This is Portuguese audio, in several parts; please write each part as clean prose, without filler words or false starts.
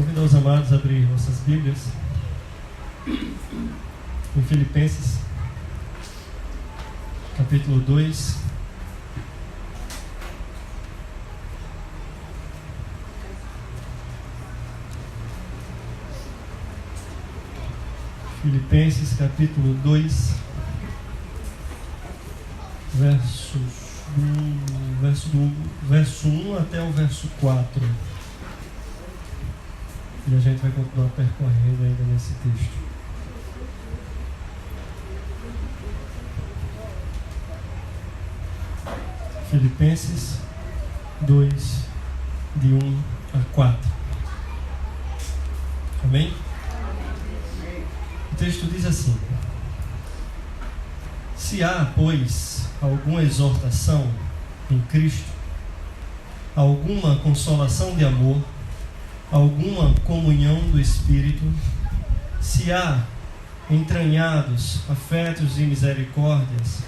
Convido os amados a abrir nossas Bíblias em Filipenses, capítulo 2. Filipenses, capítulo 2, verso 1 até o verso 4. E a gente vai continuar percorrendo ainda nesse texto. Filipenses 2, de 1 a 4. Amém? O texto diz assim: se há, pois, alguma exortação em Cristo, alguma consolação de amor, alguma comunhão do Espírito, se há entranhados afetos e misericórdias,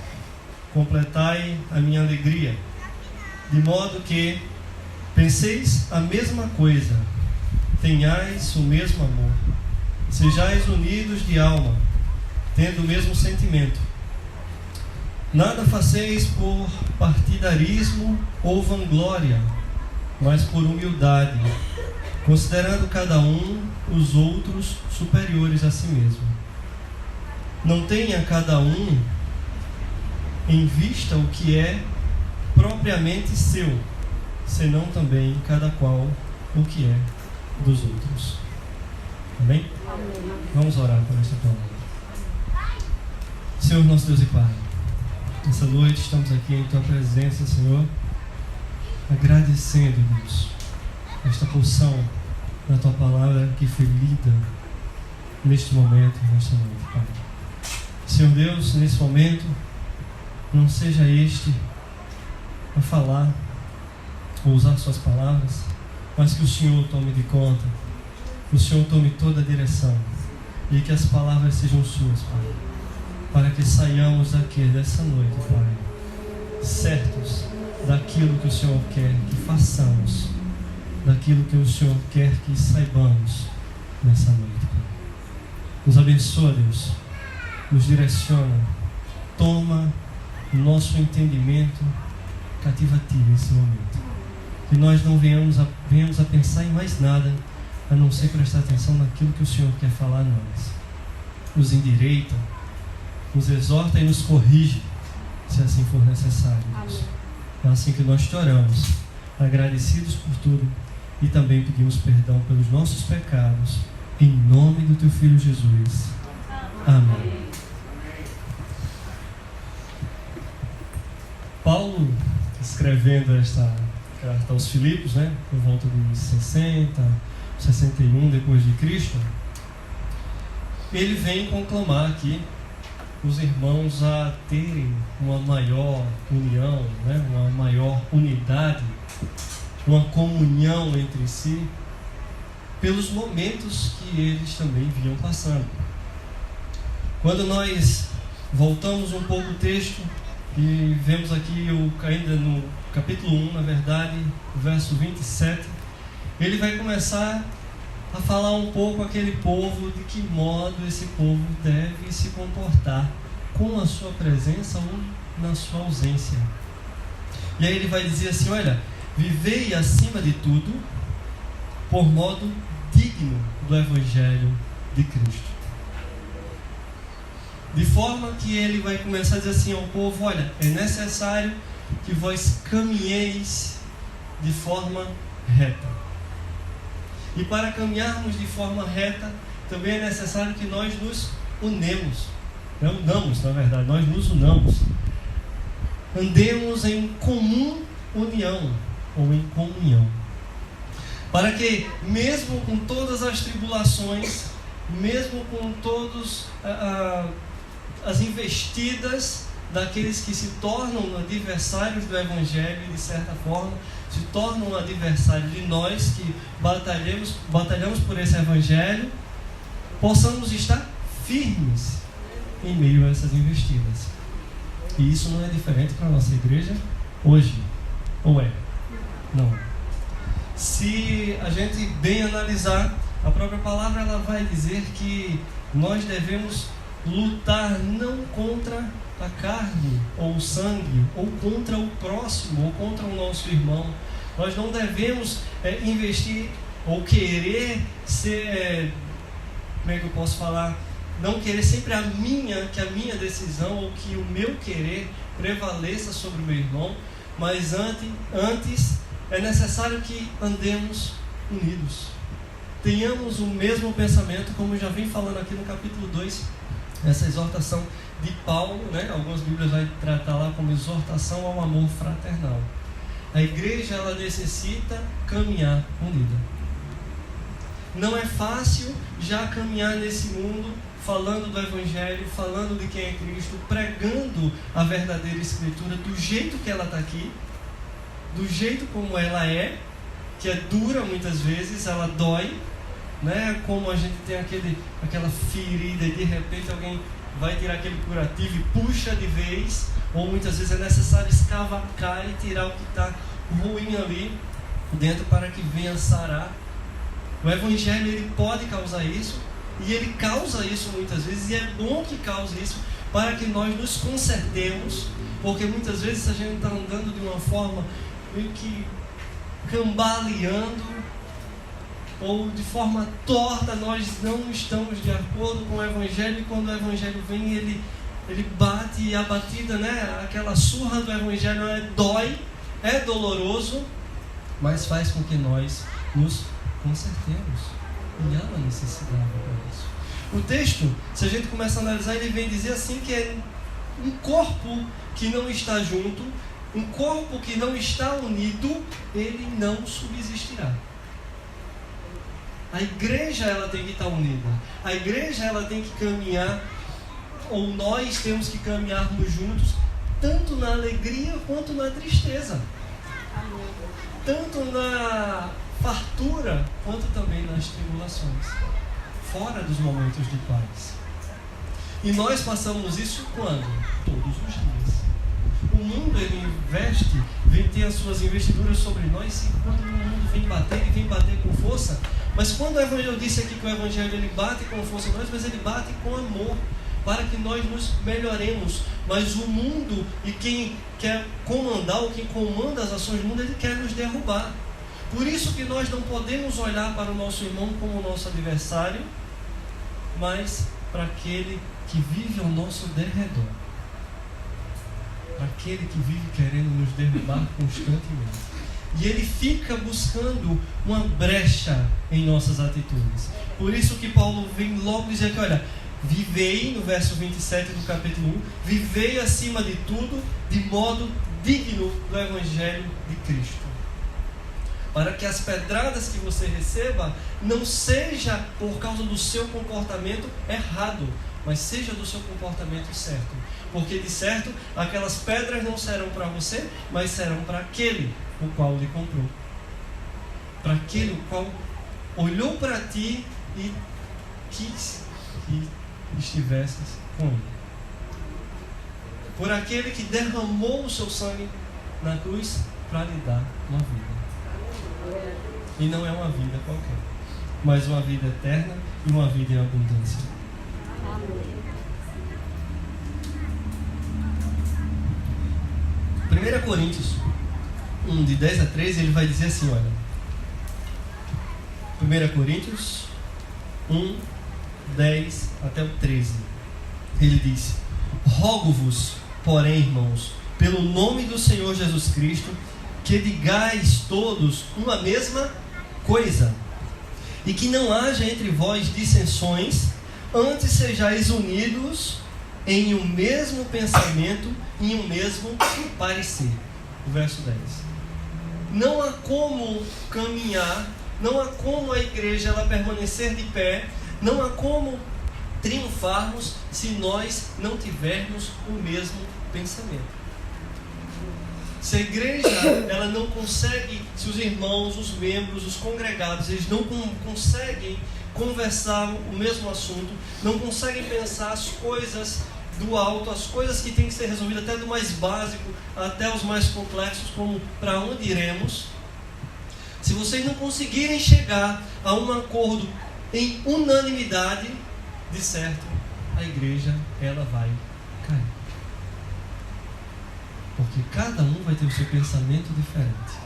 completai a minha alegria, de modo que penseis a mesma coisa, tenhais o mesmo amor, sejais unidos de alma, tendo o mesmo sentimento. Nada faceis por partidarismo ou vanglória, mas por humildade, considerando cada um os outros superiores a si mesmo. Não tenha cada um em vista o que é propriamente seu, senão também cada qual o que é dos outros. Amém? Amém. Vamos orar por esta palavra. Senhor nosso Deus e Pai, nessa noite estamos aqui em Tua presença, Senhor, agradecendo, Deus, esta porção da Tua palavra que foi lida neste momento, nesta noite, Pai. Senhor Deus, nesse momento, não seja este a falar ou usar Suas palavras, mas que o Senhor tome de conta, que o Senhor tome toda a direção e que as palavras sejam Suas, Pai, para que saiamos daqui dessa noite, Pai, certos daquilo que o Senhor quer que façamos, daquilo que o Senhor quer que saibamos nessa noite, Pai. Nos abençoa, Deus, nos direciona, toma o nosso entendimento cativativo nesse momento. Que nós não venhamos a pensar em mais nada, a não ser prestar atenção naquilo que o Senhor quer falar a nós. Nos endireita, nos exorta e nos corrige, se assim for necessário, Deus. É assim que nós te oramos, agradecidos por tudo, e também pedimos perdão pelos nossos pecados, em nome do Teu Filho Jesus. Amém. Paulo, escrevendo esta carta aos Filipos, por volta de 60, 61 depois de Cristo, ele vem conclamar aqui os irmãos a terem uma maior união, uma maior unidade, uma comunhão entre si, pelos momentos que eles também vinham passando. Quando nós voltamos um pouco o texto e vemos aqui ainda no capítulo 1, na verdade, verso 27, ele vai começar a falar um pouco aquele povo, de que modo esse povo deve se comportar com a sua presença ou na sua ausência. E aí ele vai dizer assim: olha, vivei acima de tudo por modo digno do Evangelho de Cristo. De forma que ele vai começar a dizer assim ao povo: olha, é necessário que vós caminheis de forma reta. E para caminharmos de forma reta, também é necessário que nós nos unamos, na verdade, nós nos unamos. Andemos em comum união, ou em comunhão. Para que, mesmo com todas as tribulações, mesmo com todas as investidas daqueles que se tornam adversários do Evangelho, de certa forma, se tornam adversários de nós que batalhamos por esse Evangelho, possamos estar firmes em meio a essas investidas. E isso não é diferente para a nossa igreja hoje, ou é? Não. Se a gente bem analisar, a própria palavra ela vai dizer que nós devemos lutar não contra a carne ou o sangue, ou contra o próximo, ou contra o nosso irmão. Nós não devemos investir ou querer ser, como é que eu posso falar? Não querer sempre que a minha decisão ou que o meu querer prevaleça sobre o meu irmão, mas antes é necessário que andemos unidos. Tenhamos o mesmo pensamento, como já vem falando aqui no capítulo 2, essa exortação de Paulo, né? Algumas Bíblias vai tratar lá como exortação ao amor fraternal. A igreja ela necessita caminhar unida. Não é fácil já caminhar nesse mundo falando do Evangelho, falando de quem é Cristo, pregando a verdadeira Escritura do jeito que ela está aqui, do jeito como ela é, que é dura muitas vezes, ela dói, né? Como a gente tem aquela ferida e de repente alguém vai tirar aquele curativo e puxa de vez, ou muitas vezes é necessário escavacar e tirar o que está ruim ali dentro para que venha sarar. O Evangelho ele pode causar isso, e ele causa isso muitas vezes, e é bom que cause isso para que nós nos consertemos, porque muitas vezes a gente está andando de uma forma meio que cambaleando ou de forma torta, nós não estamos de acordo com o Evangelho, e quando o Evangelho vem ele bate, e a batida, né, aquela surra do Evangelho dói, é doloroso, mas faz com que nós nos consertemos. E há uma necessidade para isso. O texto, se a gente começa a analisar, ele vem dizer assim que é um corpo que não está junto, um corpo que não está unido, ele não subsistirá. A igreja ela tem que estar unida. A igreja ela tem que caminhar, ou nós temos que caminharmos juntos, tanto na alegria quanto na tristeza. Tanto na fartura, quanto também nas tribulações, fora dos momentos de paz. E nós passamos isso quando? Todos os dias. O mundo ele investe, vem ter as suas investiduras sobre nós, e quando o mundo vem bater, ele vem bater com força. Mas quando o Evangelho, eu disse aqui que o Evangelho ele bate com força em nós, mas ele bate com amor, para que nós nos melhoremos. Mas o mundo, e quem quer comandar, ou quem comanda as ações do mundo, ele quer nos derrubar. Por isso que nós não podemos olhar para o nosso irmão como o nosso adversário, mas para aquele que vive ao nosso derredor. Para aquele que vive querendo nos derrubar constantemente. E ele fica buscando uma brecha em nossas atitudes. Por isso que Paulo vem logo dizer que, olha, vivei, no verso 27 do capítulo 1, vivei acima de tudo de modo digno do Evangelho de Cristo. Para que as pedradas que você receba não seja por causa do seu comportamento errado, mas seja do seu comportamento certo. Porque de certo, aquelas pedras não serão para você, mas serão para aquele o qual lhe comprou. Para aquele o qual olhou para ti e quis que estivesses com ele. Por aquele que derramou o seu sangue na cruz para lhe dar uma vida. E não é uma vida qualquer, mas uma vida eterna e uma vida em abundância. 1 Coríntios 1, de 10 a 13, ele vai dizer assim, olha. 1 Coríntios 1, 10 até o 13. Ele diz: rogo-vos, porém, irmãos, pelo nome do Senhor Jesus Cristo, que digais todos uma mesma coisa, e que não haja entre vós dissensões, antes sejais unidos em um mesmo pensamento, em um mesmo parecer. O verso 10. Não há como caminhar, não há como a igreja ela permanecer de pé, não há como triunfarmos se nós não tivermos o mesmo pensamento. Se a igreja ela não consegue, se os irmãos, os membros, os congregados, eles não conseguem conversar o mesmo assunto, não conseguem pensar as coisas do alto, as coisas que têm que ser resolvidas, até do mais básico até os mais complexos, como para onde iremos, se vocês não conseguirem chegar a um acordo em unanimidade, de certo, a igreja, ela vai cair. Porque cada um vai ter o seu pensamento diferente.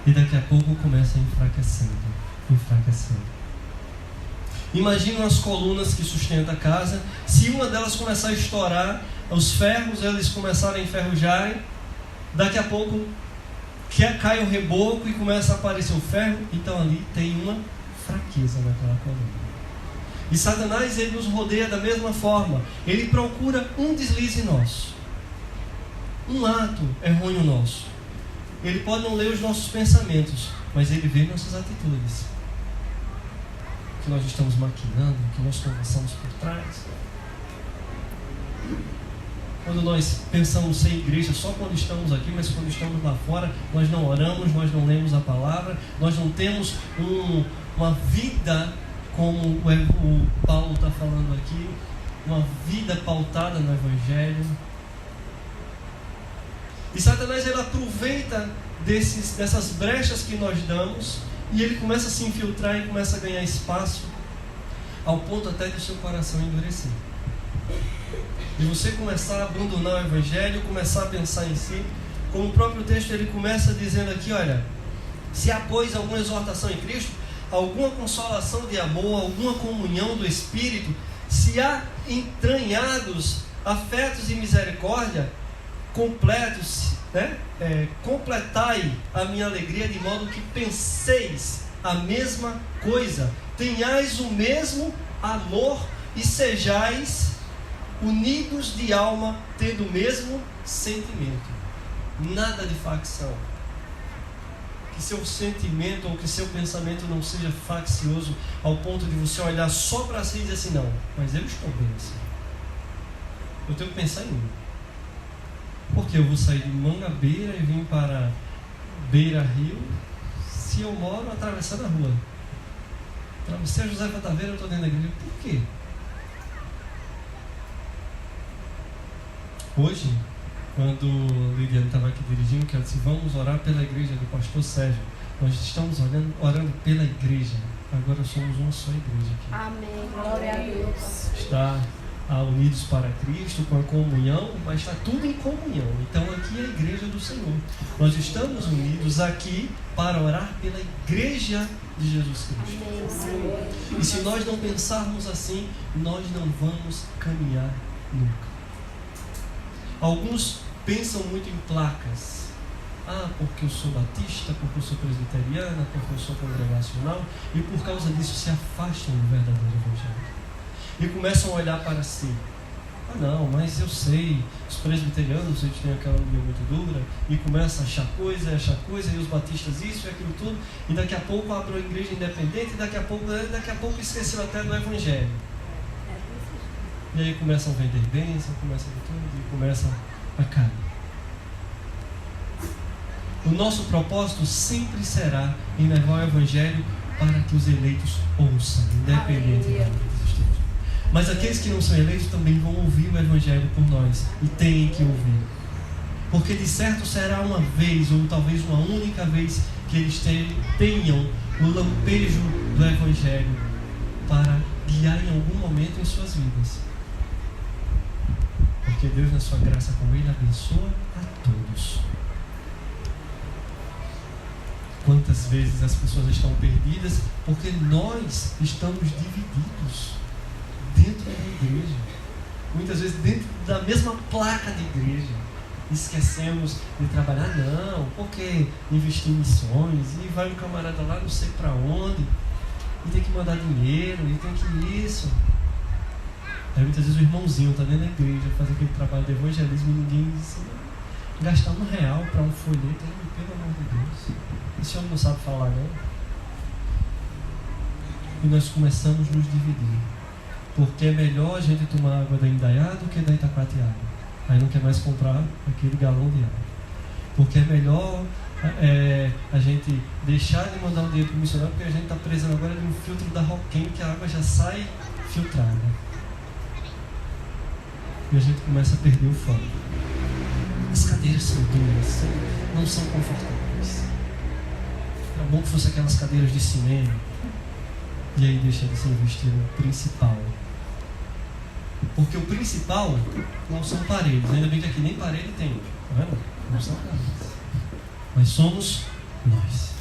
E daqui a pouco começa enfraquecendo. Imagina as colunas que sustentam a casa. Se uma delas começar a estourar, os ferros eles começarem a enferrujarem, daqui a pouco cai o reboco e começa a aparecer o ferro. Então ali tem uma fraqueza naquela coluna. E Satanás, ele nos rodeia da mesma forma. Ele procura um deslize nosso, um ato errôneo nosso. Ele pode não ler os nossos pensamentos, mas ele vê nossas atitudes, que nós estamos maquinando, que nós conversamos por trás. Quando nós pensamos ser igreja só quando estamos aqui, mas quando estamos lá fora, nós não oramos, nós não lemos a palavra, nós não temos uma vida como o Paulo está falando aqui, uma vida pautada no Evangelho. E Satanás, ele aproveita dessas brechas que nós damos, e ele começa a se infiltrar e começa a ganhar espaço, ao ponto até de o seu coração endurecer. E você começar a abandonar o Evangelho, começar a pensar em si, como o próprio texto ele começa dizendo aqui, olha, se há, pois, alguma exortação em Cristo, alguma consolação de amor, alguma comunhão do Espírito, se há entranhados afetos e misericórdia, completos, completai a minha alegria de modo que penseis a mesma coisa, tenhais o mesmo amor e sejais unidos de alma, tendo o mesmo sentimento. Nada de facção. Que seu sentimento ou que seu pensamento não seja faccioso ao ponto de você olhar só para si e dizer assim, não, mas eu estou bem assim. Eu tenho que pensar em mim. Porque eu vou sair de Mangabeira e vim para Beira Rio se eu moro atravessando a rua. Atravessei a José Taveira, eu estou dentro da igreja. Por quê? Hoje, quando o Lidiane estava aqui dirigindo, que ela disse, vamos orar pela igreja do pastor Sérgio. Nós estamos orando pela igreja. Agora somos uma só igreja aqui. Amém. Glória a Deus. Está unidos para Cristo, com a comunhão, mas está tudo em comunhão. Então aqui é a igreja do Senhor. Nós estamos unidos aqui para orar pela igreja de Jesus Cristo. Amém. E se nós não pensarmos assim, nós não vamos caminhar nunca. Alguns pensam muito em placas. Porque eu sou batista, porque eu sou presbiteriana, porque eu sou congregacional, e por causa disso se afastam do verdadeiro evangelho. E começam a olhar para si. Não, mas eu sei, os presbiterianos eles têm aquela linha muito dura, e começa a achar coisa, e os batistas isso e aquilo tudo, e daqui a pouco abre uma igreja independente, e daqui a pouco esqueceu até do evangelho. E aí começam a vender bênção, começam a tudo, e começam a cair. O nosso propósito sempre será em levar o evangelho para que os eleitos ouçam, independente da onde eles estejam. Mas aqueles que não são eleitos também vão ouvir o evangelho por nós, e têm que ouvir. Porque de certo será uma vez, ou talvez uma única vez, que eles tenham o lampejo do evangelho para guiar em algum momento em suas vidas. Porque Deus, na sua graça com Ele, abençoa a todos. Quantas vezes as pessoas estão perdidas porque nós estamos divididos dentro da igreja. Muitas vezes dentro da mesma placa de igreja. Esquecemos de trabalhar, não, porque investir em missões, e vai um camarada lá não sei para onde, e tem que mandar dinheiro, e tem que isso. Aí muitas vezes o irmãozinho está dentro da igreja, faz aquele trabalho de evangelismo, e ninguém diz, gastar R$1 para um folheto, pelo amor de Deus. Esse homem não sabe falar, não. E nós começamos a nos dividir. Porque é melhor a gente tomar água da Indaiá do que da Itacoatiara. Aí não quer mais comprar aquele galão de água. Porque é melhor a gente deixar de mandar um dinheiro para o missionário, porque a gente está precisando agora de um filtro da Roquem, que a água já sai filtrada. E a gente começa a perder o foco. As cadeiras são duras, não são confortáveis. Bom que fosse aquelas cadeiras de cinema. E aí deixa de ser o vestido principal. Porque o principal não são paredes. Ainda bem que aqui nem parede tem. Tá vendo? Não são paredes. Mas somos nós.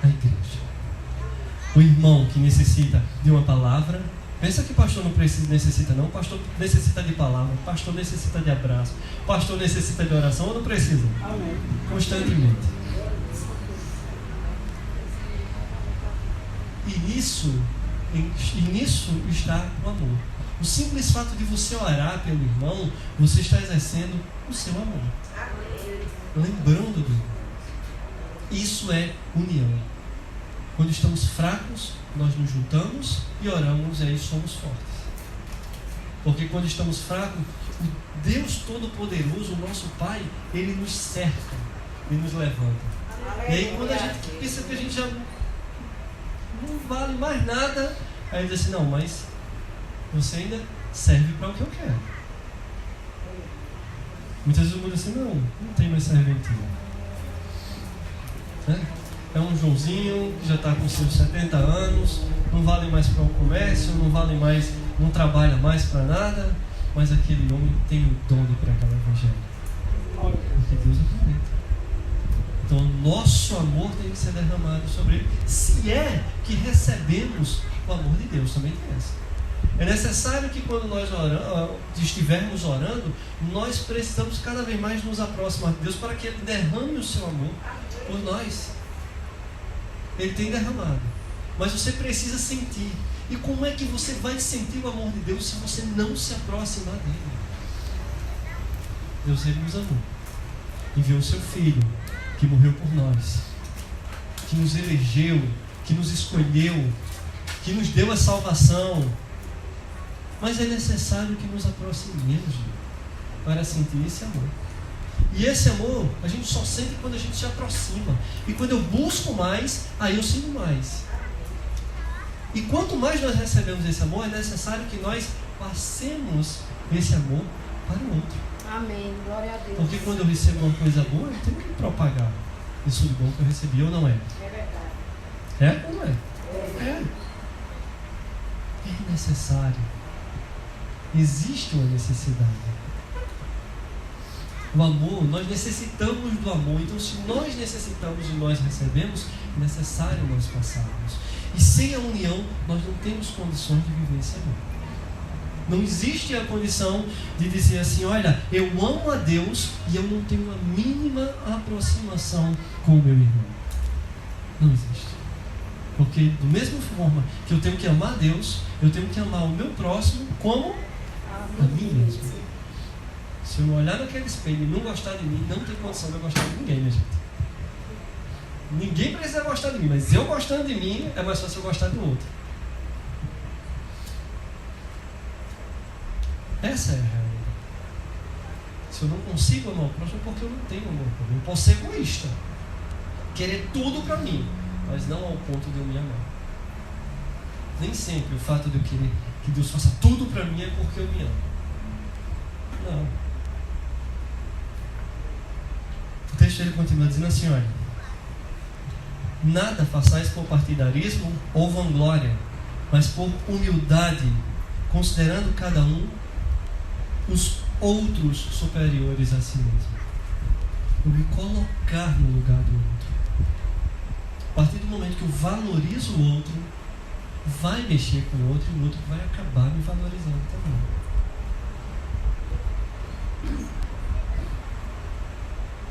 A igreja. O irmão que necessita de uma palavra. Pensa que pastor não necessita não. Pastor necessita de palavra. Pastor necessita de abraço. Pastor necessita de oração ou não precisa? Amém. Constantemente. E nisso está o amor. O simples fato de você orar pelo irmão, você está exercendo o seu amor. Lembrando do irmão. Isso é união. Quando estamos fracos, nós nos juntamos e oramos e aí somos fortes. Porque quando estamos fracos, o Deus Todo-Poderoso, o nosso Pai, Ele nos cerca, Ele nos levanta. E aí quando a gente pensa que a gente já não vale mais nada, aí ele diz assim, não, mas você ainda serve para o que eu quero. Muitas vezes o mundo diz assim, não tem mais serventia. É um Joãozinho que já está com seus 70 anos, não vale mais para o comércio, não vale mais, não trabalha mais para nada, mas aquele homem tem o dom de pregar o Evangelho. Porque Deus é promete. Então, nosso amor tem que ser derramado sobre ele. Se é que recebemos o amor de Deus, também tem essa. É necessário que quando nós estivermos orando, nós precisamos cada vez mais nos aproximar de Deus para que Ele derrame o seu amor por nós. Ele tem derramado. Mas você precisa sentir. E como é que você vai sentir o amor de Deus se você não se aproximar dele? Deus, Ele nos amou. Enviou o seu Filho, que morreu por nós, que nos elegeu, que nos escolheu, que nos deu a salvação. Mas é necessário que nos aproximemos para sentir esse amor. E esse amor a gente só sente quando a gente se aproxima. E quando eu busco mais, aí eu sinto mais. E quanto mais nós recebemos esse amor, é necessário que nós passemos esse amor para o outro. Amém. Glória a Deus. Porque quando eu recebo uma coisa boa, eu tenho que propagar isso de bom que eu recebi, ou não é? É verdade. É ou não é? É. É necessário. Existe uma necessidade. O amor, nós necessitamos do amor. Então, se nós necessitamos e nós recebemos, é necessário nós passarmos. E sem a união, nós não temos condições de viver esse amor. Não existe a condição de dizer assim, olha, eu amo a Deus e eu não tenho a mínima aproximação com o meu irmão. Não existe. Porque da mesma forma que eu tenho que amar a Deus, eu tenho que amar o meu próximo como a mim mesmo. Se eu não olhar naquele espelho e não gostar de mim, não tem condição de eu gostar de ninguém, minha gente. Ninguém precisa gostar de mim, mas eu gostando de mim, é mais fácil eu gostar do outro. Essa é a realidade. Se eu não consigo amar o próximo, é porque eu não tenho amor por mim. Eu posso ser egoísta, querer tudo para mim, mas não ao ponto de eu me amar. Nem sempre o fato de eu querer que Deus faça tudo para mim é porque eu me amo. Não. O texto ele continua dizendo assim, olha, nada façais por partidarismo ou vanglória, mas por humildade, considerando cada um os outros superiores a si mesmo. Eu me colocar no lugar do outro. A partir do momento que eu valorizo o outro, vai mexer com o outro e o outro vai acabar me valorizando também.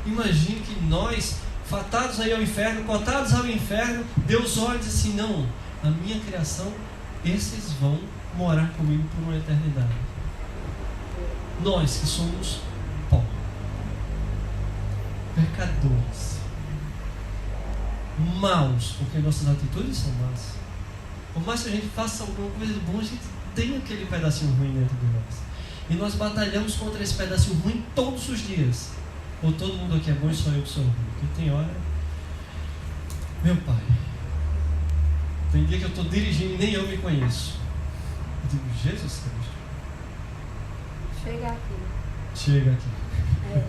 Imagine que nós, fatados aí ao inferno, cotados ao inferno, Deus olha e diz assim, não, a minha criação, esses vão morar comigo por uma eternidade. Nós que somos pó, pecadores, maus, porque nossas atitudes são más. Por mais que a gente faça alguma coisa boa, a gente tem aquele pedacinho ruim dentro de nós. E nós batalhamos contra esse pedacinho ruim todos os dias. Ou todo mundo aqui é bom e só eu que sou ruim? Porque tem hora... Meu pai, tem dia que eu estou dirigindo e nem eu me conheço. Eu digo, Jesus Cristo. Chega aqui. Chega aqui. É.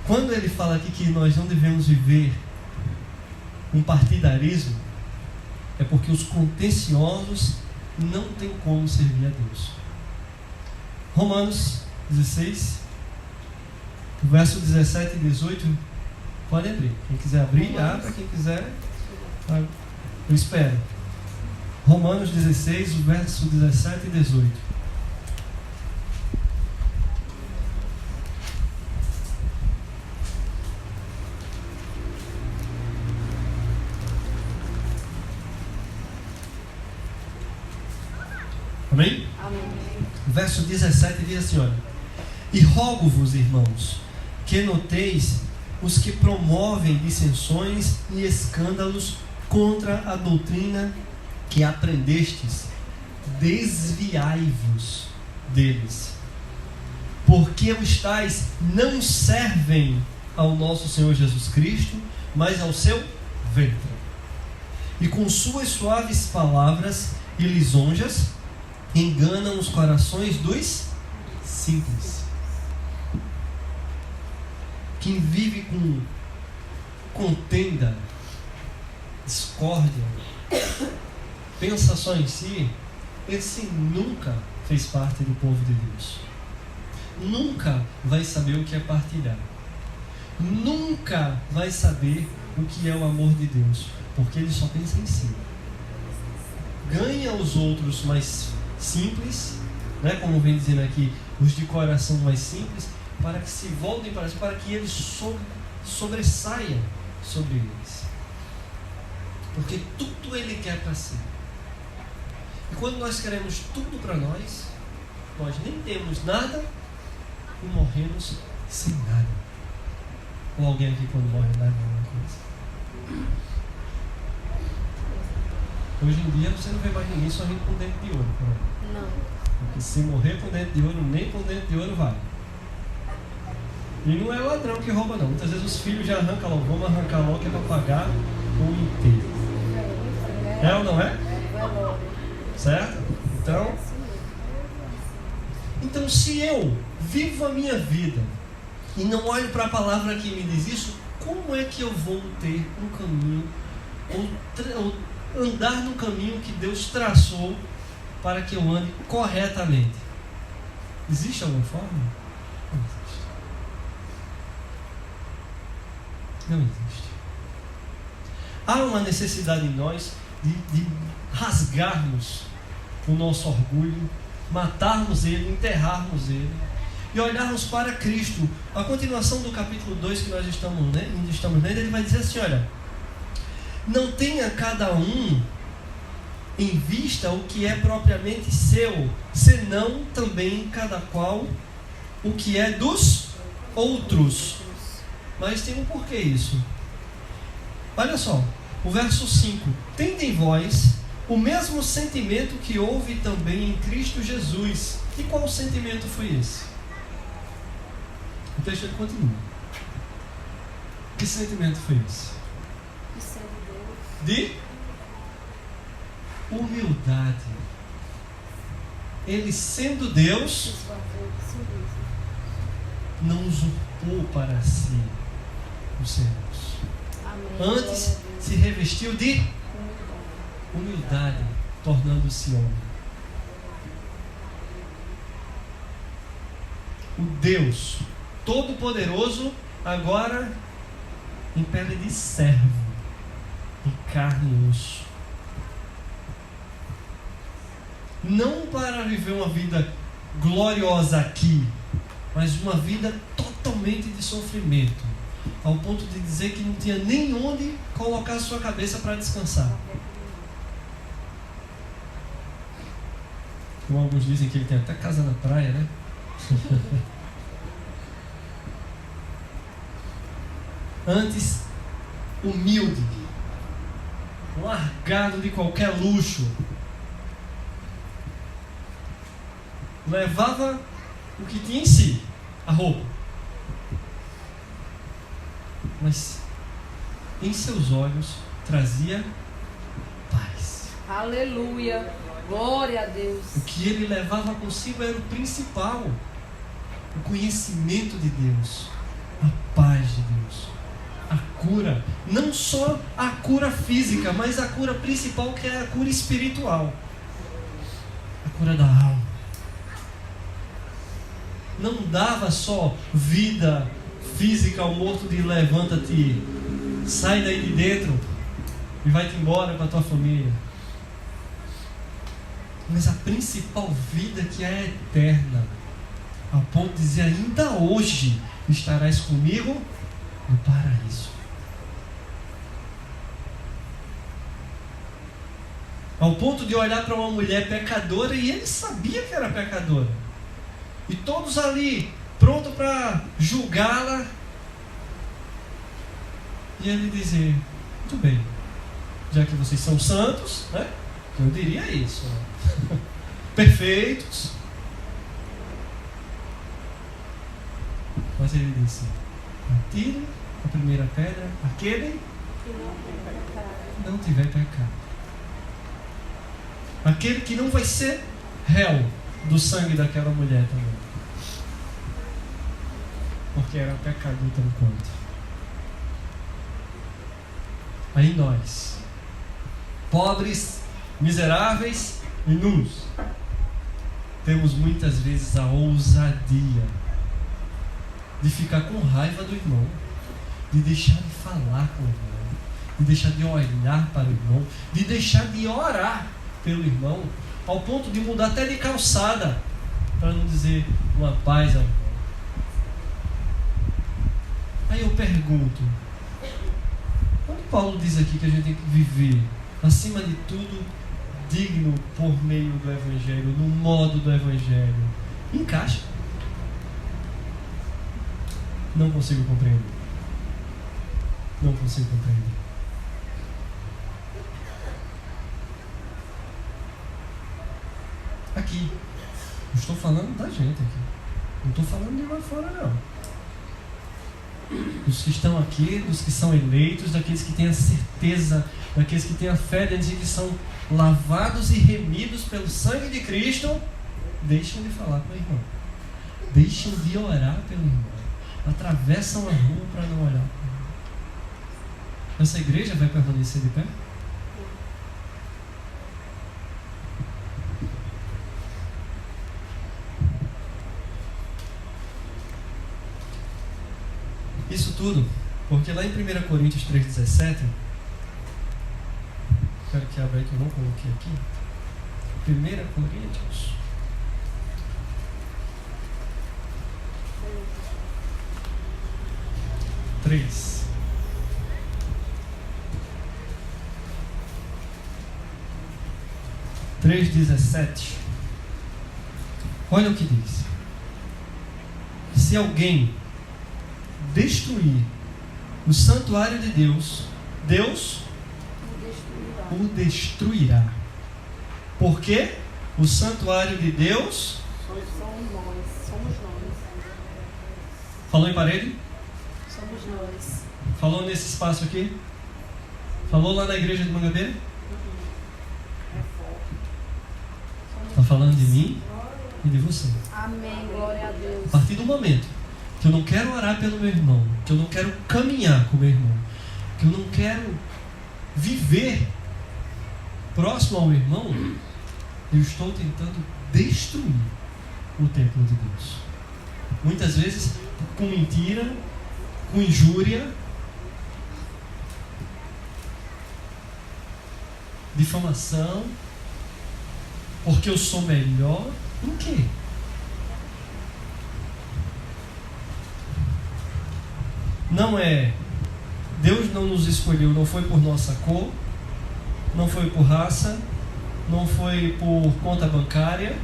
Quando ele fala aqui que nós não devemos viver um partidarismo, é porque os contenciosos não têm como servir a Deus. Romanos 16, verso 17 e 18, pode abrir. Quem quiser abrir, abra. Quem quiser, eu espero. Romanos 16, verso 17 e 18. Amém? Amém. Verso 17 diz assim, olha: e rogo-vos, irmãos, que noteis os que promovem dissensões e escândalos contra a doutrina que aprendestes, desviai-vos deles, porque os tais não servem ao nosso Senhor Jesus Cristo, mas ao seu ventre, e com suas suaves palavras e lisonjas enganam os corações dos simples. Quem vive com contenda, discórdia, pensa só em si, esse nunca fez parte do povo de Deus. Nunca vai saber o que é partilhar. Nunca vai saber o que é o amor de Deus, porque ele só pensa em si. Ganha os outros mais simples, né, como vem dizendo aqui, os de coração mais simples, para que se voltem para si, para que eles sobressaiam sobre eles. Porque tudo ele quer para si. E quando nós queremos tudo para nós, nós nem temos nada e morremos sem nada. Ou alguém aqui quando morre dá alguma coisa? Hoje em dia você não vê mais ninguém sorrindo com dente de ouro. Não. Porque se morrer com dente de ouro, nem com dente de ouro vai. E não é o ladrão que rouba não. Muitas vezes os filhos já arrancam logo. Vamos arrancar logo que é para pagar o inteiro. É ou não é? Certo? Então se eu vivo a minha vida e não olho para a palavra que me diz isso, como é que eu vou ter um caminho ou andar no caminho que Deus traçou para que eu ande corretamente? Existe alguma forma? Não existe. Não existe. Há uma necessidade em nós de rasgarmos o nosso orgulho, matarmos ele, enterrarmos ele e olharmos para Cristo. A continuação do capítulo 2 que nós estamos lendo, ele vai dizer assim, olha: não tenha cada um em vista o que é propriamente seu, senão também cada qual o que é dos outros. Mas tem um porquê isso. Olha só, o verso 5: tende em vós o mesmo sentimento que houve também em Cristo Jesus. E qual sentimento foi esse? O texto continua. Que sentimento foi esse? De humildade. Ele, sendo Deus, não usurpou para si os servos. Antes se revestiu de humildade, tornando-se homem. O Deus Todo-Poderoso agora em pele de servo, em carne e osso. Não para viver uma vida gloriosa aqui, mas uma vida totalmente de sofrimento, ao ponto de dizer que não tinha nem onde colocar a sua cabeça para descansar. Como alguns dizem que ele tem até casa na praia, né? Antes, humilde, largado de qualquer luxo, levava o que tinha em si, a roupa, mas em seus olhos trazia paz. Aleluia, glória a Deus. O que ele levava consigo era o principal, o conhecimento de Deus, a paz de Deus, a cura, não só a cura física, mas a cura principal, que é a cura espiritual, a cura da alma. Não dava só vida física ao morto de levanta-te, sai daí de dentro e vai-te embora com a tua família. Mas a principal vida, que é eterna, ao ponto de dizer, ainda hoje estarás comigo no paraíso. Ao ponto de olhar para uma mulher pecadora, e ele sabia que era pecadora, e todos ali prontos para julgá-la, e ele dizer, muito bem, já que vocês são santos, né? Eu diria isso, né? Perfeitos. Mas ele disse, atire a primeira pedra aquele que não tiver pecado. Aquele que não vai ser réu do sangue daquela mulher também, porque era pecador tão quanto. Aí nós, pobres, miseráveis e nus, temos muitas vezes a ousadia de ficar com raiva do irmão, de deixar de falar com o irmão, de deixar de olhar para o irmão, de deixar de orar pelo irmão, ao ponto de mudar até de calçada, para não dizer uma paz ao irmão. Aí eu pergunto, quando Paulo diz aqui que a gente tem que viver, acima de tudo, digno por meio do Evangelho, no modo do Evangelho, encaixa? Não consigo compreender. Não consigo compreender. Aqui, eu estou falando da gente aqui. Não estou falando de lá fora, não. Dos que estão aqui, dos que são eleitos, daqueles que têm a certeza, daqueles que têm a fé de dizer que são lavados e remidos pelo sangue de Cristo, deixem de falar com o irmão. Deixem de orar pelo irmão. Atravessam a rua para não olhar para o irmão. Essa igreja vai permanecer de pé? Isso tudo porque lá em 1 Coríntios 3,17, quero que abra aí que eu não coloquei aqui. 1 Coríntios 3. Três 17. Olha o que diz. Se alguém destruir o santuário de Deus, Deus o destruirá. Porque o santuário de Deus somos nós. Falou em parede? Somos nós. Falou nesse espaço aqui? Falou lá na igreja de Mangabeira? Está falando de mim e de você. Amém, glória a Deus. A partir do momento que eu não quero orar pelo meu irmão, que eu não quero caminhar com o meu irmão, que eu não quero viver próximo ao meu irmão, eu estou tentando destruir o templo de Deus. Muitas vezes com mentira, com injúria, difamação, porque eu sou melhor. Em quê? Não é. Deus não nos escolheu, não foi por nossa cor, não foi por raça, não foi por conta bancária.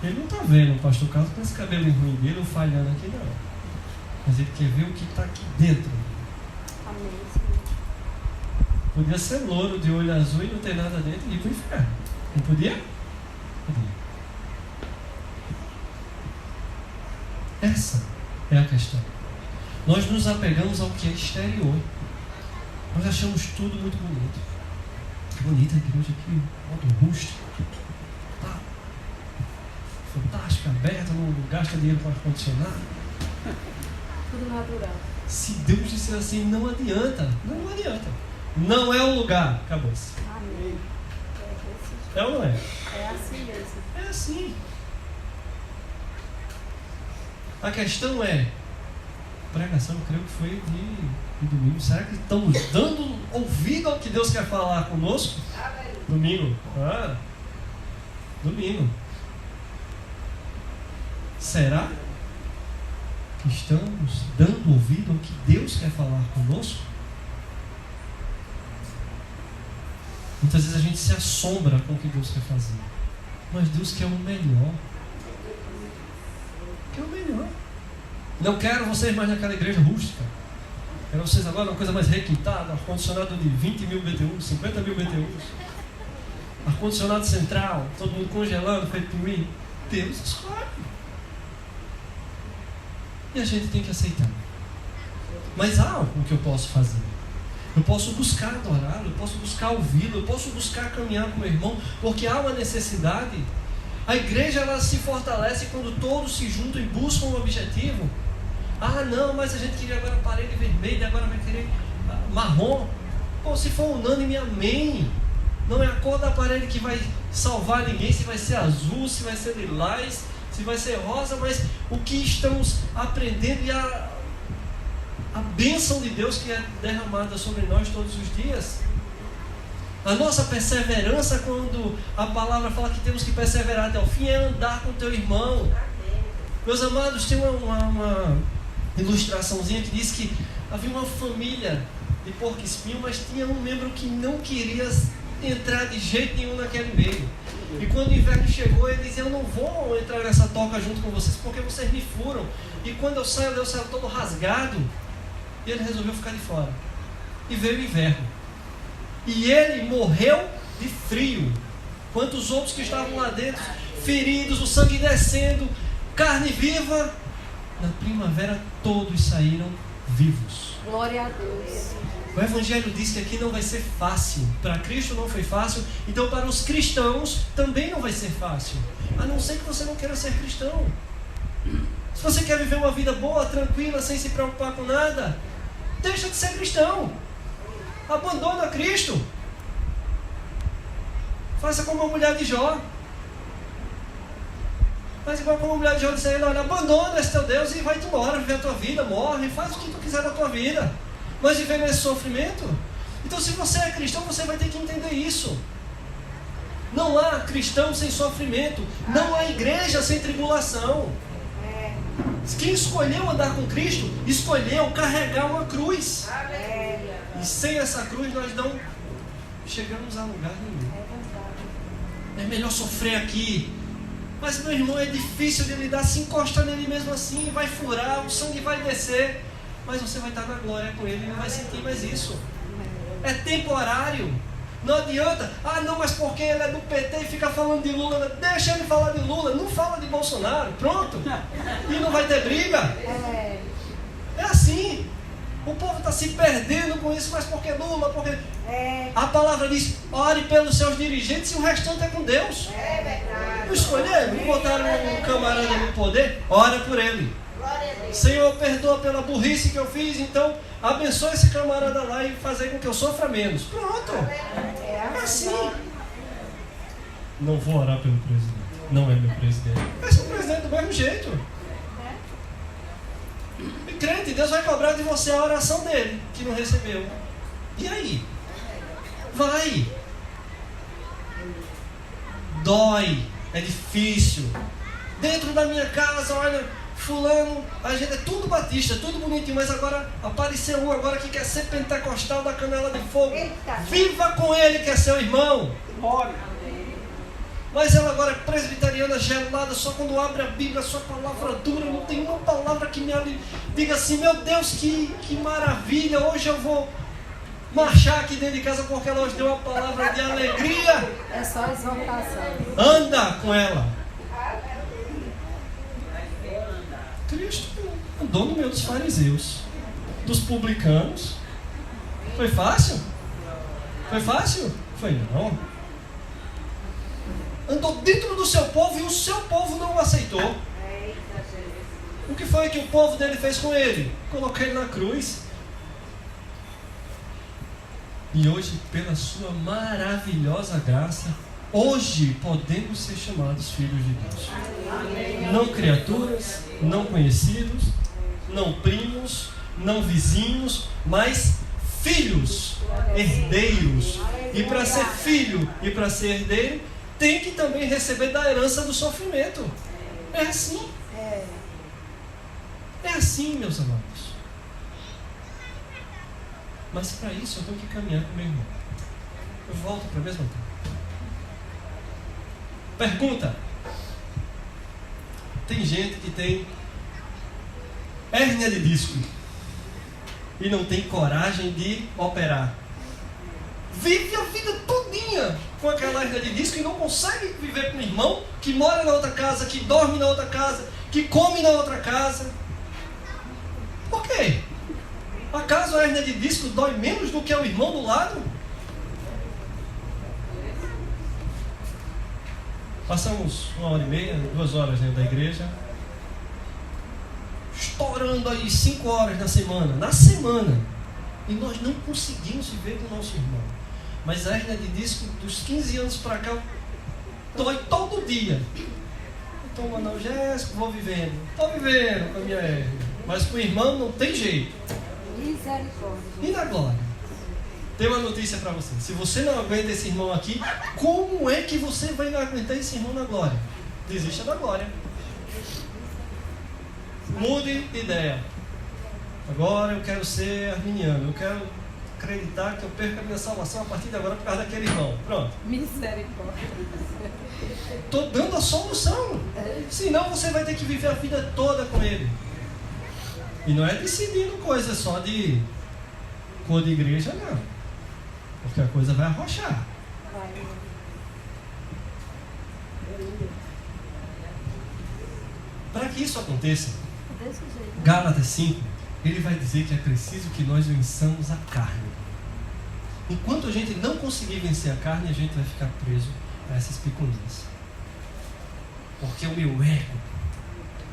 Ele não está vendo o pastor Carlos com esse cabelo ruim dele ou falhando aqui, não. Mas ele quer ver o que está aqui dentro. Amém. Podia ser louro de olho azul e não ter nada dentro e ir para o inferno. Não podia? Podia. Essa é a questão. Nós nos apegamos ao que é exterior. Nós achamos tudo muito bonito. Que bonita a igreja aqui, modo rústico. Tá. Fantástica. aberta, não gasta dinheiro com ar-condicionado. Tudo natural. Se Deus disser assim, não adianta. Não adianta. Não é o lugar. Acabou-se. Amém. É ou não é? É assim mesmo. É assim. A questão é, pregação, eu creio que foi de domingo. Será que estamos dando ouvido ao que Deus quer falar conosco? Domingo. Domingo. Será que estamos dando ouvido ao que Deus quer falar conosco? Muitas vezes a gente se assombra com o que Deus quer fazer. Mas Deus quer o melhor. Quer o melhor. Não quero vocês mais naquela igreja rústica. Quero vocês agora uma coisa mais requintada, ar-condicionado de 20 mil BTUs, 50 mil BTUs. Ar-condicionado central, todo mundo congelando, feito por mim. Deus escolhe. E a gente tem que aceitar. Mas há algo que eu posso fazer. Eu posso buscar adorá-lo, eu posso buscar ouvi-lo, eu posso buscar caminhar com o meu irmão, porque há uma necessidade. A igreja ela se fortalece quando todos se juntam e buscam um objetivo. Ah, não, mas a gente queria agora parede vermelha, agora vai querer marrom. Pô, se for unânime, amém. Não é a cor da parede que vai salvar ninguém, se vai ser azul, se vai ser lilás, se vai ser rosa, mas o que estamos aprendendo e a bênção de Deus que é derramada sobre nós todos os dias. A nossa perseverança, quando a palavra fala que temos que perseverar até o fim, é andar com o teu irmão. Meus amados, tem uma ilustraçãozinha que diz que havia uma família de porco-espinho, mas tinha um membro que não queria entrar de jeito nenhum naquele meio. E quando o inverno chegou, ele dizia: eu não vou entrar nessa toca junto com vocês, porque vocês me furam. E quando eu saio todo rasgado. E ele resolveu ficar de fora. E veio o inverno. E ele morreu de frio. Quanto os outros que estavam lá dentro, feridos, o sangue descendo, carne viva. Na primavera todos saíram vivos. Glória a Deus. O Evangelho diz que aqui não vai ser fácil. Para Cristo não foi fácil. Então para os cristãos também não vai ser fácil. A não ser que você não queira ser cristão. Se você quer viver uma vida boa, tranquila, sem se preocupar com nada, deixa de ser cristão. Abandona Cristo. Faça como a mulher de Jó. Faz igual como a mulher de Jó disse a ele: olha, abandona esse teu Deus e vai-te embora, viver a tua vida, morre, faz o que tu quiser da tua vida. Mas viver nesse sofrimento? Então se você é cristão, você vai ter que entender isso. Não há cristão sem sofrimento. Não há igreja sem tribulação. Quem escolheu andar com Cristo, escolheu carregar uma cruz. E sem essa cruz nós não chegamos a lugar nenhum. É melhor sofrer aqui. Mas meu irmão, é difícil de lidar. Se encostar nele mesmo assim, vai furar, o sangue vai descer. Mas você vai estar na glória com ele e não vai sentir mais isso. É temporário. Não adianta. Ah, não, mas porque ele é do PT e fica falando de Lula. Deixa ele falar de Lula. Não fala de Bolsonaro. Pronto. E não vai ter briga. É assim. O povo está se perdendo com isso. Mas porque Lula? Porque... A palavra diz: ore pelos seus dirigentes e o restante é com Deus. É verdade. Não escolheram, não botaram um camarada no poder. Ora por ele. Senhor, perdoa pela burrice que eu fiz, então abençoa esse camarada lá e fazer com que eu sofra menos. Pronto. É assim. Não vou orar pelo presidente. Não é meu presidente. É seu presidente do mesmo jeito. E crente, Deus vai cobrar de você a oração dele, que não recebeu. E aí? Vai. Dói. É difícil. Dentro da minha casa, olha... Fulano, a gente é tudo batista, tudo bonitinho, mas agora apareceu um agora que quer ser pentecostal da canela de fogo. Viva com ele que é seu irmão. Mas ela agora é presbiteriana gelada, só quando abre a Bíblia, sua palavra dura, não tem uma palavra que me diga assim: meu Deus, que maravilha, hoje eu vou marchar aqui dentro de casa porque ela hoje deu uma palavra de alegria. É só exaltação. Anda com ela. Cristo andou no meio dos fariseus, dos publicanos. Foi fácil? Foi fácil? Foi não. Andou dentro do seu povo e o seu povo não o aceitou. O que foi que o povo dele fez com ele? Colocou ele na cruz. E hoje, pela sua maravilhosa graça, hoje podemos ser chamados filhos de Deus. Amém. Não criaturas, não conhecidos, não primos, não vizinhos, mas filhos, herdeiros. E para ser filho e para ser herdeiro, tem que também receber da herança do sofrimento. É assim. É assim, meus amados. Mas para isso eu tenho que caminhar com meu irmão. Eu volto para a mesma coisa. Pergunta. Tem gente que tem hérnia de disco e não tem coragem de operar. Vive a vida todinha com aquela hérnia de disco e não consegue viver com o irmão que mora na outra casa, que dorme na outra casa, que come na outra casa. Por quê? Acaso a hérnia de disco dói menos do que o irmão do lado? Passamos 1h30, 2 horas dentro da igreja, estourando aí 5 horas na semana, e nós não conseguimos viver com o nosso irmão. Mas a hérnia de disco dos 15 anos para cá dói todo dia. Eu tomo analgésico, vou vivendo, estou vivendo com a minha hérnia, mas com o irmão não tem jeito. Misericórdia. E na glória? Tem uma notícia para você. Se você não aguenta esse irmão aqui, como é que você vai aguentar esse irmão na glória? Desista da glória. Mude de ideia. Agora eu quero ser arminiano. Eu quero acreditar que eu perco a minha salvação a partir de agora por causa daquele irmão. Pronto. Misericórdia. Estou dando a solução. Senão você vai ter que viver a vida toda com ele. E não é decidindo coisa só de cor de igreja, não. Porque a coisa vai arrochar. Para que isso aconteça, Gálatas 5, ele vai dizer que é preciso que nós vençamos a carne. Enquanto a gente não conseguir vencer a carne, a gente vai ficar preso a essas picuinhas. Porque o meu ego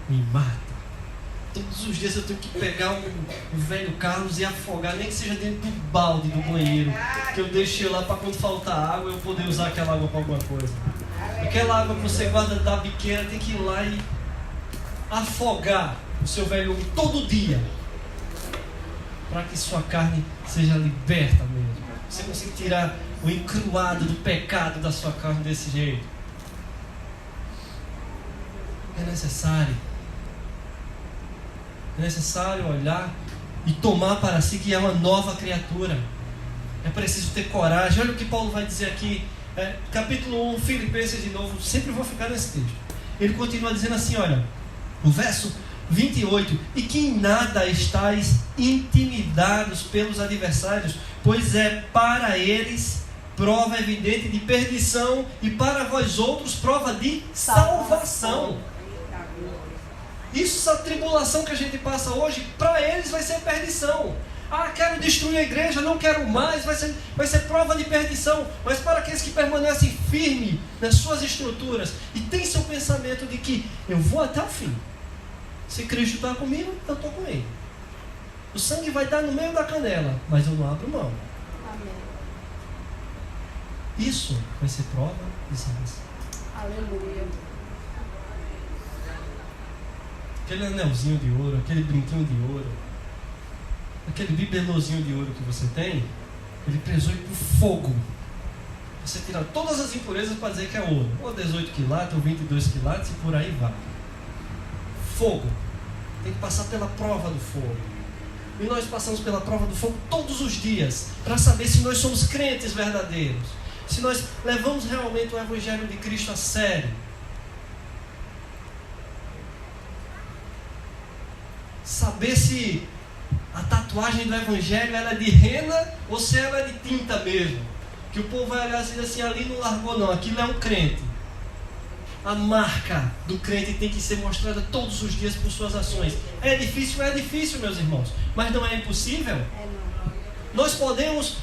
me mata. Todos os dias eu tenho que pegar o velho Carlos e afogar, nem que seja dentro do balde do banheiro, que eu deixei lá para quando faltar água eu poder usar aquela água para alguma coisa. Aquela água que você guarda da biqueira, tem que ir lá e afogar o seu velho homem todo dia, para que sua carne seja liberta mesmo. Você consiga tirar o encruado do pecado da sua carne desse jeito. É necessário olhar e tomar para si que é uma nova criatura. É preciso ter coragem. Olha o que Paulo vai dizer aqui, capítulo 1, Filipenses de novo. Sempre vou ficar nesse texto. Ele continua dizendo assim, olha, o verso 28, e que em nada estáis intimidados pelos adversários, pois é para eles prova evidente de perdição e para vós outros prova de salvação. Isso, essa tribulação que a gente passa hoje, para eles vai ser perdição. Ah, quero destruir a igreja, não quero mais, vai ser prova de perdição. Mas para aqueles que permanecem firmes nas suas estruturas e têm seu pensamento de que eu vou até o fim. Se Cristo está comigo, eu estou com ele. O sangue vai estar no meio da canela, mas eu não abro mão. Amém. Isso vai ser prova de salvação. Aleluia. Aquele anelzinho de ouro, aquele brinquinho de ouro, aquele bibelôzinho de ouro que você tem, ele precisou ir para o fogo. Você tira todas as impurezas para dizer que é ouro. Ou 18 quilates, ou 22 quilates, e por aí vai. Fogo. Tem que passar pela prova do fogo. E nós passamos pela prova do fogo todos os dias, para saber se nós somos crentes verdadeiros, se nós levamos realmente o Evangelho de Cristo a sério. Saber se a tatuagem do Evangelho ela é de rena ou se ela é de tinta mesmo. Que o povo vai olhar assim, ali não largou não, aquilo é um crente. A marca do crente tem que ser mostrada todos os dias por suas ações. É difícil, meus irmãos, mas não é impossível. Nós podemos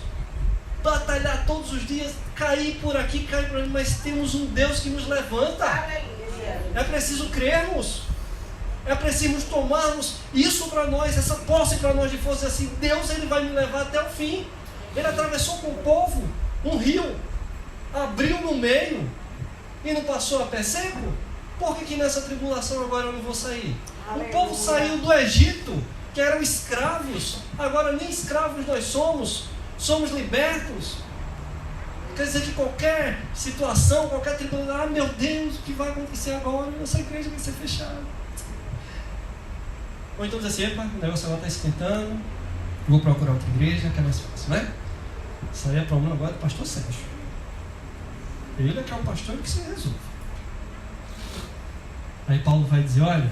batalhar todos os dias, cair por aqui, cair por ali, mas temos um Deus que nos levanta. É preciso crermos. É preciso tomarmos isso para nós, essa posse para nós de força, assim, Deus ele vai me levar até o fim. Ele atravessou com o povo um rio, abriu no meio e não passou a pé seco. Por que nessa tribulação agora eu não vou sair? Aleluia. O povo saiu do Egito, que eram escravos, agora nem escravos nós somos libertos. Quer dizer que qualquer situação, qualquer tribulação, meu Deus, o que vai acontecer agora? Essa igreja vai ser fechada. Ou então diz assim, epa, o negócio agora está esquentando, vou procurar outra igreja, que é mais fácil, né? Isso aí é problema agora do pastor Sérgio. Ele é que é o pastor que se resolve. Aí Paulo vai dizer, olha,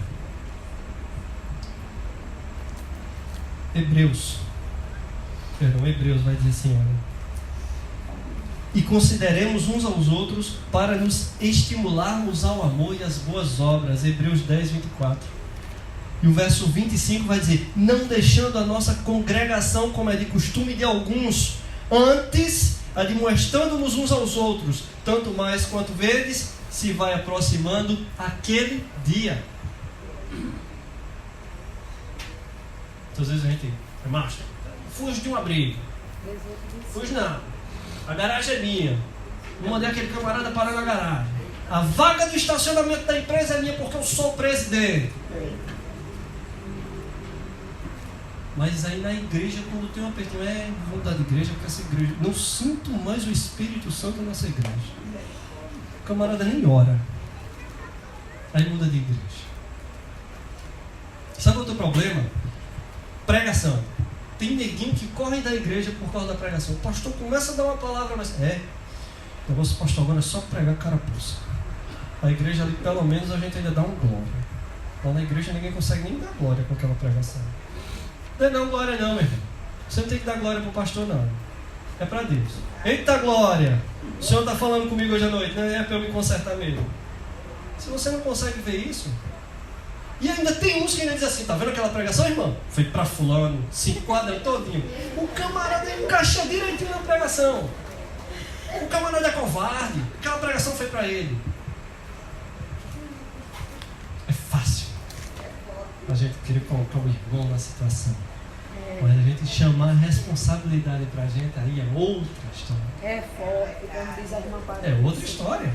Hebreus vai dizer assim, olha, e consideremos uns aos outros para nos estimularmos ao amor e às boas obras. Hebreus 10, 24. E o verso 25 vai dizer, não deixando a nossa congregação como é de costume de alguns, antes admoestando-nos uns aos outros, tanto mais quanto vedes, se vai aproximando aquele dia. Então, às vezes a gente, macho, fujo de uma briga. Fujo não. A garagem é minha. Vou mandar aquele camarada parar na garagem. A vaga do estacionamento da empresa é minha porque eu sou o presidente. Mas aí na igreja, quando tem uma pessoa, vou mudar de igreja porque essa igreja, não sinto mais o Espírito Santo nessa igreja. O camarada nem ora. Aí muda de igreja. Sabe outro problema? Pregação. Tem neguinho que corre da igreja por causa da pregação. O pastor começa a dar uma palavra, mas o negócio do pastor agora é só pregar carapuça. A igreja ali, pelo menos, a gente ainda dá um glória. Lá na igreja ninguém consegue nem dar glória com aquela pregação. Não é não glória não, meu irmão. Você não tem que dar glória para o pastor, não. É para Deus. Eita glória! O Senhor está falando comigo hoje à noite, não é para eu me consertar mesmo. Se você não consegue ver isso... E ainda tem uns que ainda dizem assim, tá vendo aquela pregação, irmão? Foi para fulano, se enquadra todinho. O camarada encaixa direitinho na pregação. O camarada é covarde. Aquela pregação foi para ele. É fácil a gente querer colocar o irmão na situação. Mas a gente chamar a responsabilidade pra gente, aí é outra história. É forte, como diz a irmã Padre. É outra história.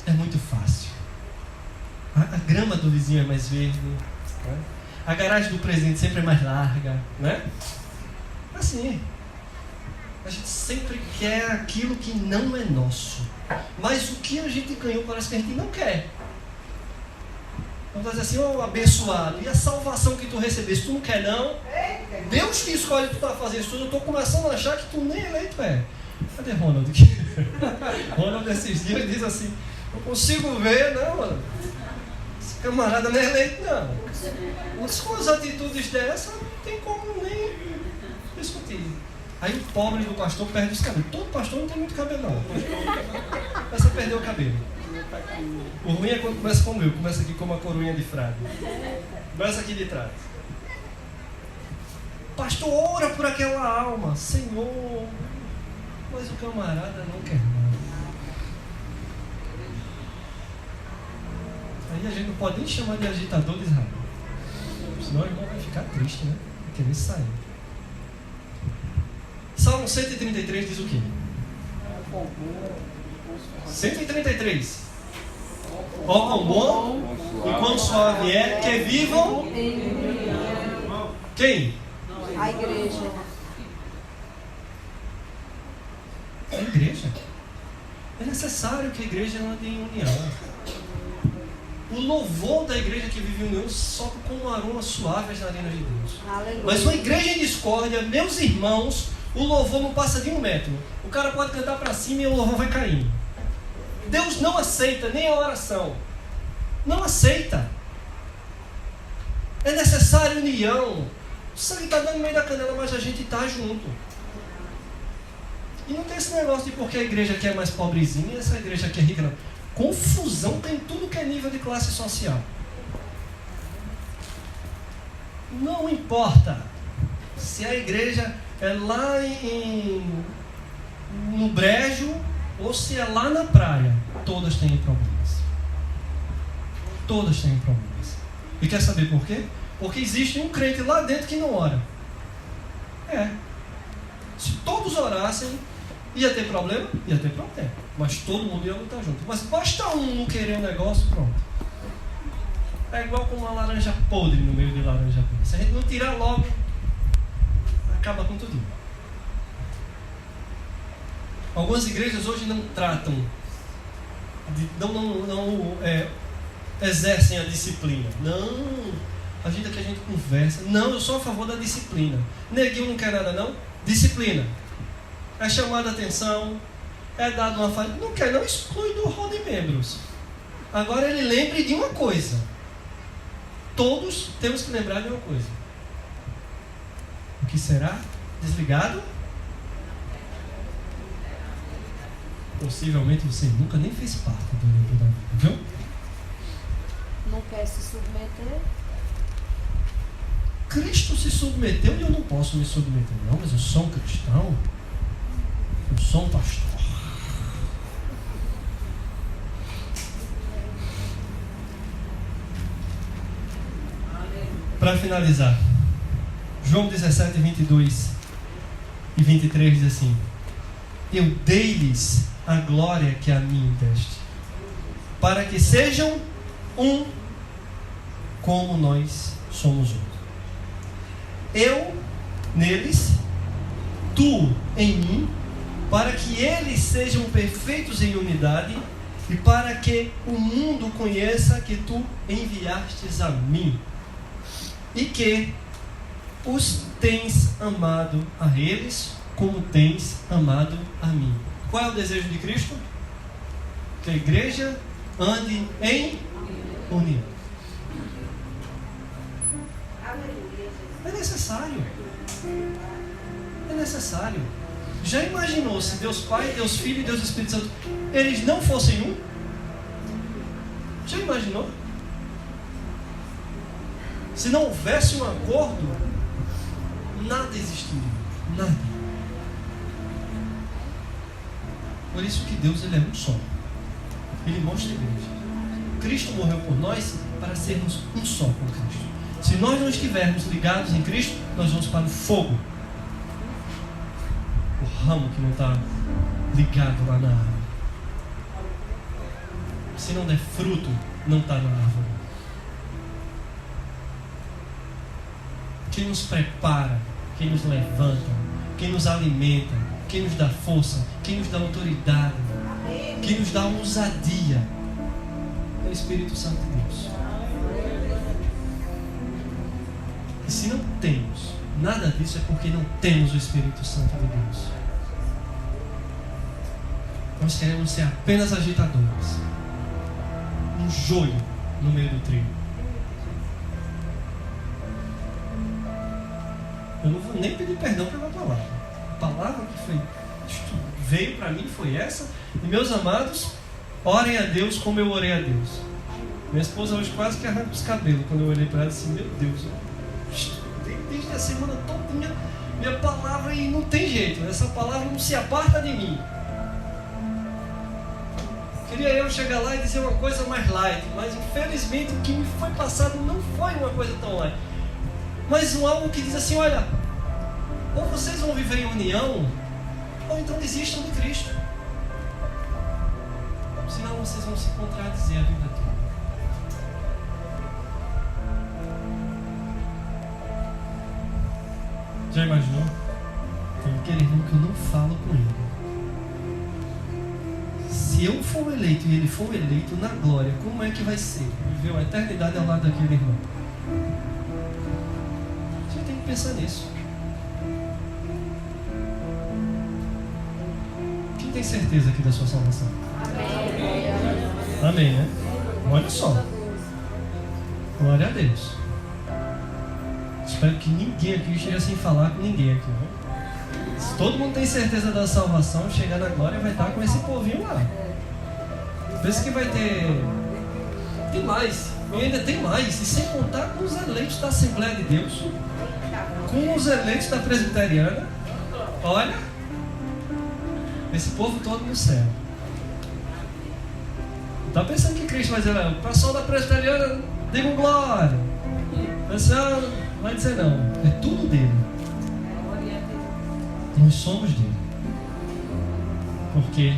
É muito fácil. A grama do vizinho é mais verde, né? A garagem do presidente sempre é mais larga, né? Assim, a gente sempre quer aquilo que não é nosso, mas o que a gente ganhou parece que a gente não quer. Vamos dizer assim, abençoado, e a salvação que tu recebeste, tu não quer não? Deus que escolhe tu tá fazendo isso tudo. Eu estou começando a achar que tu nem eleito é. Cadê Ronald? Ronald esses dias diz assim, eu consigo ver, não, mano. Camarada não é eleito, não. Mas com as atitudes dessa, não tem como nem discutir. Aí o pobre do pastor perde os cabelos. Todo pastor não tem muito cabelo, não. Começa a perder o cabelo. O ruim é quando começa como eu. Começa aqui como uma coroinha de frade. Começa aqui de trás. Pastor, ora por aquela alma. Senhor, mas o camarada não quer nada. Aí a gente não pode nem chamar de agitador de Israel. Senão o irmão vai ficar triste, né? Vai querer sair. Salmo 133 diz o quê? 133. Ó quão bom e quão suave é que vivam. Quem? A igreja. A igreja. É necessário que a igreja ande em união. O louvor da igreja que vive em união sobe com um aroma suave às narinas de Deus. Aleluia. Mas uma igreja em discórdia, meus irmãos, o louvor não passa de 1 metro. O cara pode cantar para cima e o louvor vai caindo. Deus não aceita nem a oração. Não aceita. É necessário união. O sangue está dando no meio da canela, mas a gente está junto. E não tem esse negócio de porque a igreja aqui é mais pobrezinha e essa igreja aqui é rica, não. Confusão tem tudo que é nível de classe social. Não importa se a igreja é lá no brejo ou se é lá na praia, todas têm problemas. Todas têm problemas. E quer saber por quê? Porque existe um crente lá dentro que não ora. Se todos orassem, ia ter problema? Ia ter problema. Mas todo mundo ia lutar junto. Mas basta um não querer um negócio, pronto. É igual com uma laranja podre no meio de laranja podre. Se a gente não tirar logo, acaba com tudo. Algumas igrejas hoje não tratam, não exercem a disciplina. Não, a gente aqui a gente conversa. Não, eu sou a favor da disciplina. Neguinho não quer nada não? Disciplina. É chamada a atenção, é dado uma falha. Não quer, não exclui do rol de membros. Agora ele lembre de uma coisa. Todos temos que lembrar de uma coisa. O que será desligado? Possivelmente você nunca nem fez parte do livro da vida, viu? Não quer se submeter? Cristo se submeteu e eu não posso me submeter. Não, mas eu sou um cristão. Eu sou um pastor. Para finalizar, João 17, 22 e 23 diz assim: eu dei-lhes a glória que a mim deste, para que sejam um como nós somos um. Eu neles, tu em mim, para que eles sejam perfeitos em unidade e para que o mundo conheça que tu enviastes a mim e que os tens amado a eles como tens amado a mim. Qual é o desejo de Cristo? Que a igreja ande em união. É necessário. É necessário. Já imaginou se Deus Pai, Deus Filho e Deus Espírito Santo, eles não fossem um? Já imaginou? Se não houvesse um acordo, nada existiria. Nada. Por isso que Deus ele é um só. Ele mostra a igreja. Cristo morreu por nós para sermos um só com Cristo. Se nós não estivermos ligados em Cristo, nós vamos para o fogo. O ramo que não está ligado lá na árvore. Se não der fruto, não está na árvore. Quem nos prepara, quem nos levanta, quem nos alimenta, quem nos dá força, quem nos dá autoridade, quem nos dá ousadia, é o Espírito Santo de Deus. E se não temos nada disso, é porque não temos o Espírito Santo de Deus. Nós queremos ser apenas agitadores, um joio no meio do trigo. Eu não vou nem pedir perdão pela palavra. A palavra que veio para mim foi essa. E meus amados, orem a Deus como eu orei a Deus. Minha esposa hoje quase que arranca os cabelos quando eu olhei para ela e disse: meu Deus, desde a semana todinha minha palavra e não tem jeito. Essa palavra não se aparta de mim. Queria eu chegar lá e dizer uma coisa mais light, mas infelizmente o que me foi passado não foi uma coisa tão light. Mas algo que diz assim: olha, ou vocês vão viver em união, ou então desistam de Cristo. Senão vocês vão se contradizer a vida toda. Já imaginou? Tem aquele irmão que eu não falo com ele. Se eu for eleito e ele for eleito na glória, como é que vai ser? Viver uma eternidade ao lado daquele irmão. Você tem que pensar nisso. Quem tem certeza aqui da sua salvação? Amém. Amém, né? Olha só. Glória a Deus. Espero que ninguém aqui esteja sem falar com ninguém aqui, né? Se todo mundo tem certeza da salvação, chegar na glória vai estar com esse povinho lá. Pensa que vai ter... Tem mais. E ainda tem mais. E sem contar com os eleitos da Assembleia de Deus, com os eleitos da Presbiteriana. Olha, esse povo todo no céu. Está pensando que Cristo vai dizer, o pessoal da presbiteriana, diga glória. O pessoal vai dizer não. É tudo dele. Nós somos dele. Porque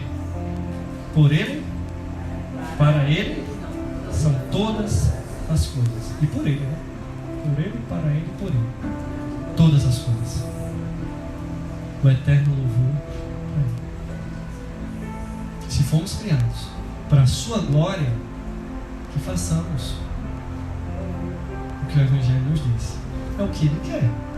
por ele, para ele, são todas as coisas. E por ele, né? Por ele, para ele, por ele. Todas as coisas. O eterno louvor. Se fomos criados para a sua glória, que façamos o que o Evangelho nos diz. É o que ele quer.